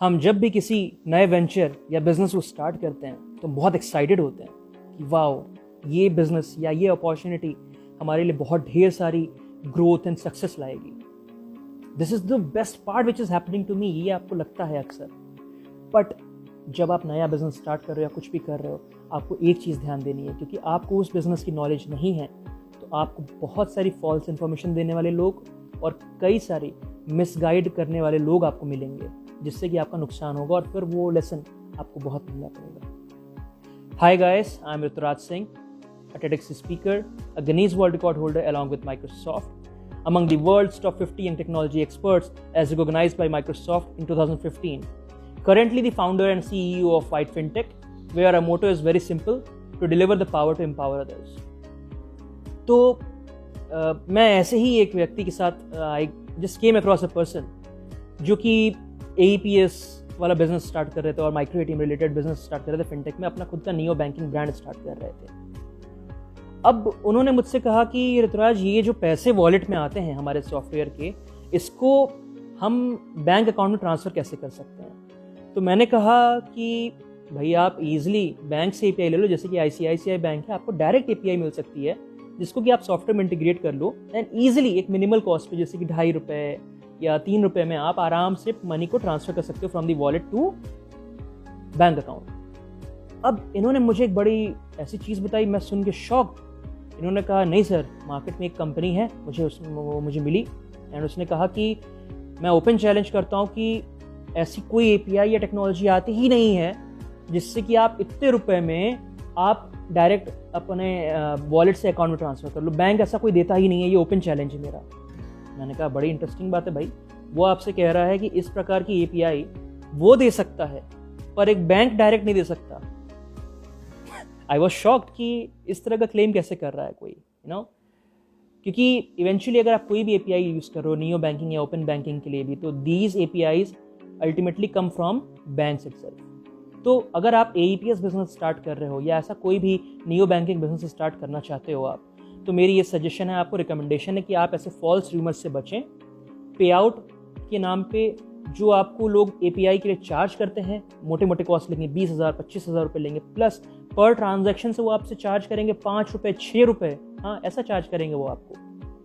हम जब भी किसी नए वेंचर या बिजनेस को स्टार्ट करते हैं तो बहुत एक्साइटेड होते हैं कि वाओ, ये बिजनेस या ये अपॉर्चुनिटी हमारे लिए बहुत ढेर सारी ग्रोथ एंड सक्सेस लाएगी। This is the best part which is happening to me, ये आपको लगता है अक्सर। बट जब आप नया बिजनेस स्टार्ट कर रहे हो या कुछ भी कर रहे हो, आपको एक चीज़ ध्यान देनी है, क्योंकि आपको उस बिजनेस की नॉलेज नहीं है तो आपको बहुत सारी फॉल्स इन्फॉर्मेशन देने वाले लोग और कई सारी मिसगाइड करने वाले लोग आपको मिलेंगे, जिससे कि आपका नुकसान होगा और फिर वो लेसन आपको बहुत मिलना पड़ेगा। Hi guys, I am Rituraj Singh, a TEDx speaker, a Guinness World Record holder along with Microsoft, among the world's top 50 young technology experts as recognized by Microsoft in 2015. Currently the founder and CEO of White FinTech, where our motto is very simple, to deliver the power to empower others. तो मैं ऐसे ही एक व्यक्ति के साथ I just came across a person जो कि AEPS वाला बिजनेस स्टार्ट कर रहे थे और micro ATM related business start कर रहे थे फिनटेक में, अपना खुद का नियो बैंकिंग ब्रांड स्टार्ट कर रहे थे। अब उन्होंने मुझसे कहा कि ऋतुराज, ये जो पैसे वॉलेट में आते हैं हमारे सॉफ्टवेयर के, इसको हम बैंक अकाउंट में ट्रांसफ़र कैसे कर सकते हैं। तो मैंने कहा कि भाई आप इजीली बैंक से एपीआई ले लो, जैसे कि आईसीआईसीआई बैंक है, आपको डायरेक्ट एपीआई मिल सकती है जिसको कि आप सॉफ्टवेयर में इंटीग्रेट कर लो एंड ईजिली एक मिनिमल कॉस्ट पे, जैसे कि ₹2.5 या ₹3 में आप आराम से मनी को ट्रांसफ़र कर सकते हो from the wallet to bank account. अब इन्होंने मुझे एक बड़ी ऐसी चीज़ बताई, मैं सुन के शॉक। इन्होंने कहा नहीं सर, मार्केट में एक कंपनी है, मुझे मिली एंड उसने कहा कि मैं ओपन चैलेंज करता हूँ कि ऐसी कोई एपीआई या टेक्नोलॉजी आती ही नहीं है जिससे कि आप इतने रुपए में आप डायरेक्ट अपने वॉलेट से अकाउंट में ट्रांसफ़र कर लो। बैंक ऐसा कोई देता ही नहीं है, ये ओपन चैलेंज है मेरा। मैंने कहा बड़ी इंटरेस्टिंग बात है भाई, वो आपसे कह रहा है कि इस प्रकार की एपीआई वो दे सकता है पर एक बैंक डायरेक्ट नहीं दे सकता। आई वॉज शॉक्ड कि इस तरह का क्लेम कैसे कर रहा है कोई, क्योंकि इवेंचुअली अगर आप कोई भी एपीआई यूज़ कर रहे हो नियो बैंकिंग या ओपन बैंकिंग के लिए भी, तो these APIs ultimately come from banks itself. तो अगर आप एईपीएस बिजनेस स्टार्ट कर रहे हो या ऐसा कोई भी नियो बैंकिंग बिजनेस स्टार्ट करना चाहते हो आप, तो मेरी ये सजेशन है, आपको रिकमेंडेशन है कि आप ऐसे फॉल्स रूमर्स से बचें। पे आउट के नाम पे जो आपको लोग एपीआई के लिए चार्ज करते हैं, मोटे मोटे कॉस्ट लेंगे, 20,000 25,000 रुपये लेंगे, प्लस पर ट्रांजैक्शन से वो आपसे चार्ज करेंगे ₹5 ₹6, हाँ ऐसा चार्ज करेंगे वो आपको।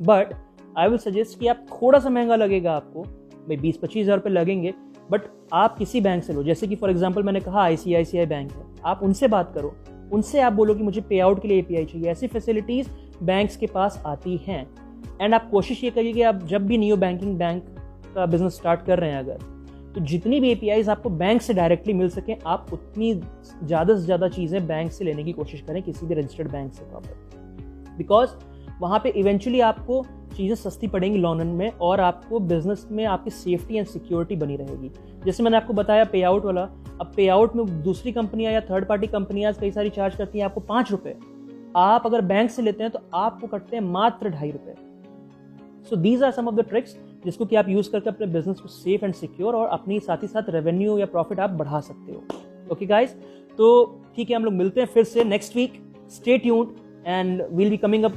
बट आई विल सजेस्ट कि आप थोड़ा सा महंगा लगेगा आपको, भाई 20-25,000 रुपये लगेंगे, बट आप किसी बैंक से लो, जैसे कि फॉर एग्जांपल मैंने कहा आईसीआईसीआई बैंक है, आप उनसे बात करो, उनसे आप बोलो कि मुझे पे आउट के लिए एपीआई चाहिए। ऐसी फैसिलिटीज़ बैंक्स के पास आती हैं। एंड आप कोशिश ये करिए कि आप जब भी नियो बैंकिंग बैंक का बिजनेस स्टार्ट कर रहे हैं अगर, तो जितनी भी एपीआईज आपको बैंक से डायरेक्टली मिल सकें, आप उतनी ज़्यादा से ज़्यादा चीज़ें बैंक से लेने की कोशिश करें, किसी भी रजिस्टर्ड बैंक से प्रॉपर, बिकॉज वहाँ पे इवेंचुअली आपको चीज़ें सस्ती पड़ेंगी लॉन में और आपको बिजनेस में आपकी सेफ्टी एंड सिक्योरिटी बनी रहेगी। जैसे मैंने आपको बताया पे आउट वाला, अब पे आउट में दूसरी कंपनियां या थर्ड पार्टी कंपनियां कई सारी चार्ज करती हैं आपको ₹5, आप अगर बैंक से लेते हैं तो आपको कटते हैं मात्र ₹2.5। So these are some of the tricks जिसको कि आप यूज करके अपने बिजनेस को सेफ एंड सिक्योर और अपनी साथ ही साथ रेवेन्यू या प्रॉफिट आप बढ़ा सकते हो। ओके गाइस, तो ठीक है, हम लोग मिलते हैं फिर से next week. Stay tuned and we'll be coming up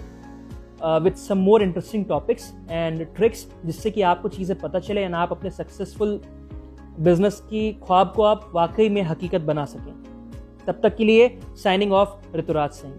with some more interesting topics and tricks, जिससे कि आपको चीज़ें पता चले एंड आप अपने सक्सेसफुल बिजनेस की ख्वाब को आप वाकई में हकीकत बना सकें। तब तक के लिए साइनिंग ऑफ, ऋतुराज सिंह।